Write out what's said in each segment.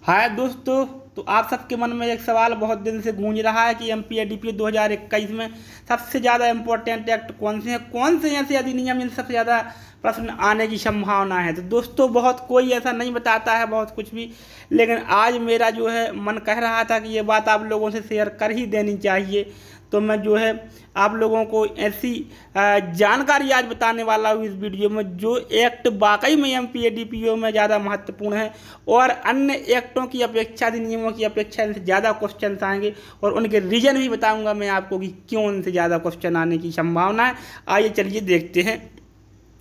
हाय दोस्तों। तो आप सबके मन में एक सवाल बहुत दिन से गूंज रहा है कि एमपीएडीपी 2021 में सबसे ज़्यादा इम्पोर्टेंट एक्ट कौन से हैं, कौन से ऐसे अधिनियम जिनसे सबसे ज़्यादा प्रश्न आने की संभावना है। तो दोस्तों बहुत कोई ऐसा नहीं बताता है बहुत कुछ भी, लेकिन आज मेरा जो है मन कह रहा था कि ये बात आप लोगों से शेयर कर ही देनी चाहिए। तो मैं जो है आप लोगों को ऐसी जानकारी आज बताने वाला हूँ इस वीडियो में जो एक्ट वाकई में एमपीएडीपीओ में ज़्यादा महत्वपूर्ण है और अन्य एक्टों की अपेक्षा, अधिनियमों की अपेक्षा इनसे ज़्यादा क्वेश्चन आएंगे और उनके रीजन भी बताऊंगा मैं आपको कि क्यों इनसे ज़्यादा क्वेश्चन आने की संभावना है। आइए चलिए देखते हैं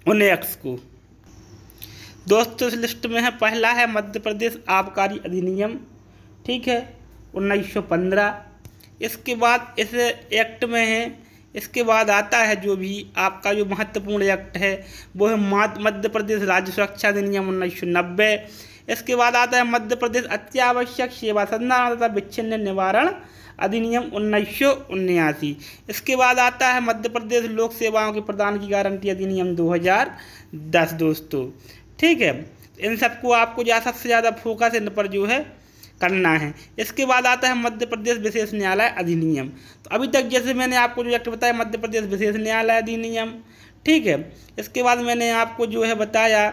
उन एक्ट्स को। दोस्तों इस लिस्ट में है, पहला है मध्य प्रदेश आबकारी अधिनियम, ठीक है, 1915। इसके बाद इस एक्ट में है, इसके बाद आता है जो भी आपका जो महत्वपूर्ण एक्ट है वो है मध्य प्रदेश राज्य सुरक्षा अधिनियम 1990। इसके बाद आता है मध्य प्रदेश अत्यावश्यक सेवा संधारण तथा विच्छिन्न निवारण अधिनियम 1979। इसके बाद आता है मध्य प्रदेश लोक सेवाओं के प्रदान की गारंटी अधिनियम 2010। दोस्तों ठीक है, इन सबको आपको सबसे ज़्यादा फोकस इन पर जो है करना है। इसके बाद आता है मध्य प्रदेश विशेष न्यायालय अधिनियम। तो अभी तक जैसे मैंने आपको जो एक्ट बताया मध्य प्रदेश विशेष न्यायालय अधिनियम, ठीक है। इसके बाद मैंने आपको जो है बताया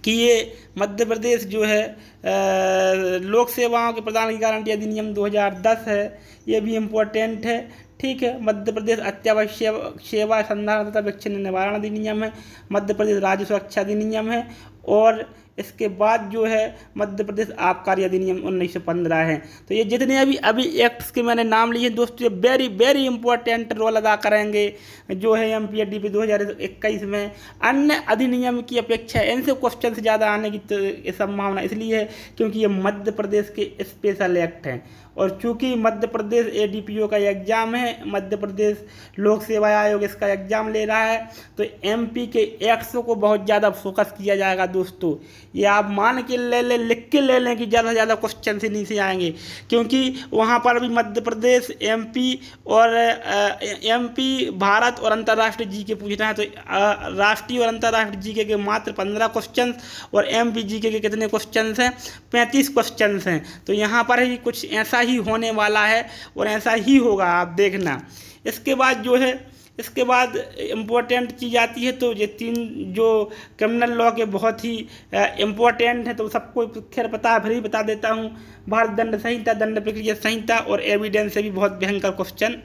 कि ये मध्य प्रदेश जो है लोक सेवाओं के प्रदान की गारंटी अधिनियम 2010 है, ये भी इम्पोर्टेंट है, ठीक है। मध्य प्रदेश अत्यावश्यक सेवा संधारण तथा विच्छिन्न निवारण अधिनियम है, मध्य प्रदेश राज्य सुरक्षा अधिनियम है और इसके बाद जो है मध्य प्रदेश आबकारी अधिनियम 1915 है। तो ये जितने अभी एक्ट्स के मैंने नाम लिए दोस्तों, ये वेरी वेरी इंपॉर्टेंट रोल अदा करेंगे जो है एमपीएडीपी 2021 में। अन्य अधिनियम की अपेक्षा इनसे क्वेश्चन ज़्यादा आने की संभावना इसलिए है क्योंकि ये मध्य प्रदेश के स्पेशल एक्ट हैं और चूँकि मध्य प्रदेश एडीपीओ का एग्ज़ाम है, मध्य प्रदेश लोक सेवा आयोग इसका एग्ज़ाम ले रहा है, तो एमपी के एक्ट्स को बहुत ज़्यादा फोकस किया जाएगा। दोस्तों ये आप मान के ले लें, लिख के ले लें कि ज़्यादा से ज़्यादा क्वेश्चन से नीचे आएंगे क्योंकि वहाँ पर भी मध्य प्रदेश एमपी और एमपी भारत और अंतर्राष्ट्रीय जीके पूछना है। तो राष्ट्रीय और अंतर्राष्ट्रीय जीके के मात्र 15 क्वेश्चन और एमपी जीके के कितने क्वेश्चन हैं, 35 क्वेश्चन हैं। तो यहाँ पर ही कुछ ऐसा ही होने वाला है और ऐसा ही होगा, आप देखना। इसके बाद जो है इसके बाद इम्पोर्टेंट चीज़ आती है, तो ये तीन जो क्रिमिनल लॉ के बहुत ही इम्पोर्टेंट है तो सबको खैर पता है, फिर ही बता देता हूँ। भारत दंड संहिता, दंड प्रक्रिया संहिता और एविडेंस से भी बहुत भयंकर क्वेश्चन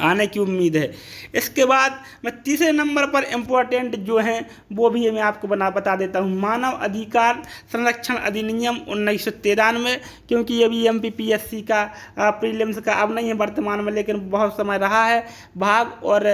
आने की उम्मीद है। इसके बाद मैं तीसरे नंबर पर इम्पोर्टेंट जो हैं वो भी मैं आपको बता देता हूँ, मानव अधिकार संरक्षण अधिनियम 1993, क्योंकि ये भी एमपीपीएससी का प्रीलिम्स का अब नहीं है वर्तमान में, लेकिन बहुत समय रहा है भाग और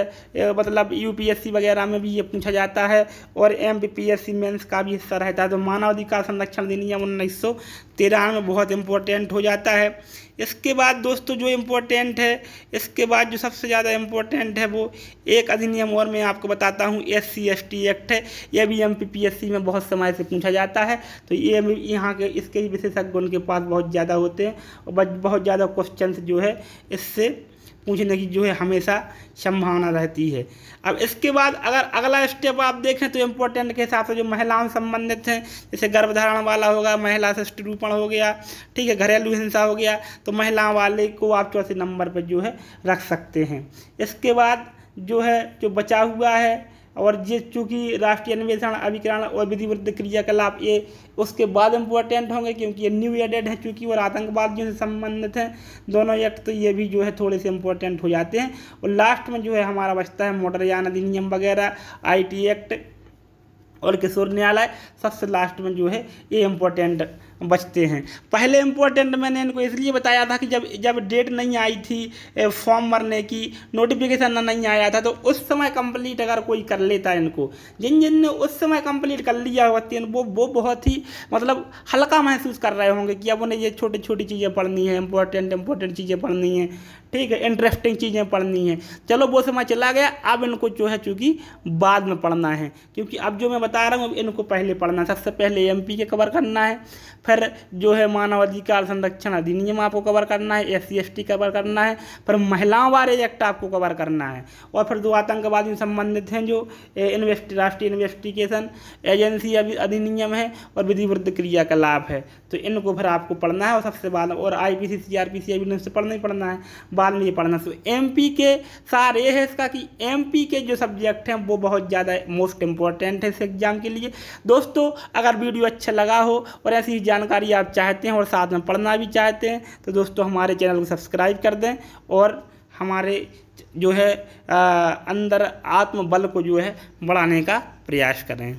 मतलब यूपीएससी वगैरह में भी ये पूछा जाता है और एमपीपीएससी मेंस का भी हिस्सा रहता है। तो मानव अधिकार संरक्षण अधिनियम 1993 में बहुत इम्पोर्टेंट हो जाता है। इसके बाद दोस्तों जो इम्पोर्टेंट है, इसके बाद जो सबसे ज़्यादा इम्पोर्टेंट है वो एक अधिनियम और मैं आपको बताता हूँ, SC/ST एक्ट है। यह भी एमपीपीएससी में बहुत समय से पूछा जाता है। तो ये यहाँ के इसके ही विशेषज्ञ उनके पास बहुत ज़्यादा होते हैं और बहुत ज़्यादा क्वेश्चंस जो है इससे पूछने की जो है हमेशा संभावना रहती है। अब इसके बाद अगर अगला स्टेप आप देखें तो इम्पोर्टेंट के हिसाब से जो महिलाओं से संबंधित हैं, जैसे गर्भधारण वाला होगा, महिला शिष्टरूपण हो गया, ठीक है, घरेलू हिंसा हो गया, तो महिलाओं वाले को आप चौथे नंबर पर जो है रख सकते हैं। इसके बाद जो है जो बचा हुआ है और ये चूँकि राष्ट्रीय अन्वेषण अभिकरण और विधिवृत्त क्रियाकलाप ये उसके बाद इम्पोर्टेंट होंगे क्योंकि ये न्यू एडेड है चूँकि और आतंकवादियों से संबंधित हैं दोनों एक्ट, तो ये भी जो है थोड़े से इम्पोर्टेंट हो जाते हैं। और लास्ट में जो है हमारा बचता है मोटरयान अधिनियम वगैरह, IT एक्ट और किशोर न्यायालय, सबसे लास्ट में जो है ये इम्पोर्टेंट बचते हैं। पहले इम्पोर्टेंट मैंने इनको इसलिए बताया था कि जब डेट नहीं आई थी फॉर्म भरने की, नोटिफिकेशन नहीं आया था, तो उस समय कंप्लीट अगर कोई कर लेता इनको, जिन ने उस समय कंप्लीट कर लिया होती है वो बहुत ही मतलब हल्का महसूस कर रहे होंगे कि अब उन्हें ये छोटी छोटी चीज़ें पढ़नी है, इंपॉर्टेंट चीज़ें पढ़नी हैं, ठीक है, इंटरेस्टिंग चीज़ें पढ़नी हैं। चलो वो समय चला गया, अब इनको जो है चूँकि बाद में पढ़ना है, क्योंकि अब जो मैं बता रहा हूँ इनको पहले पढ़ना है। सबसे पहले एमपी के कवर करना है, फिर जो है मानव अधिकार संरक्षण अधिनियम आपको कवर करना है, SC ST कवर करना है, फिर महिलाओं बारे एक्ट आपको कवर करना है, और फिर जो आतंकवादी से संबंधित हैं जो राष्ट्रीय इन्वेस्टिगेशन एजेंसी अधिनियम है और विधि विरुद्ध क्रियाकलाप है, तो इनको फिर आपको पढ़ना है। और सबसे बाद और IPC CRPC एविडेंस से पढ़ना ही पढ़ना है, बाद में ये पढ़ना। तो MP के सार ये है इसका कि MP के जो सब्जेक्ट हैं वो बहुत ज़्यादा मोस्ट इम्पॉर्टेंट है इस एग्जाम के लिए। दोस्तों अगर वीडियो अच्छा लगा हो और ऐसी जानकारी आप चाहते हैं और साथ में पढ़ना भी चाहते हैं तो दोस्तों हमारे चैनल को सब्सक्राइब कर दें और हमारे जो है अंदर आत्मबल को जो है बढ़ाने का प्रयास करें।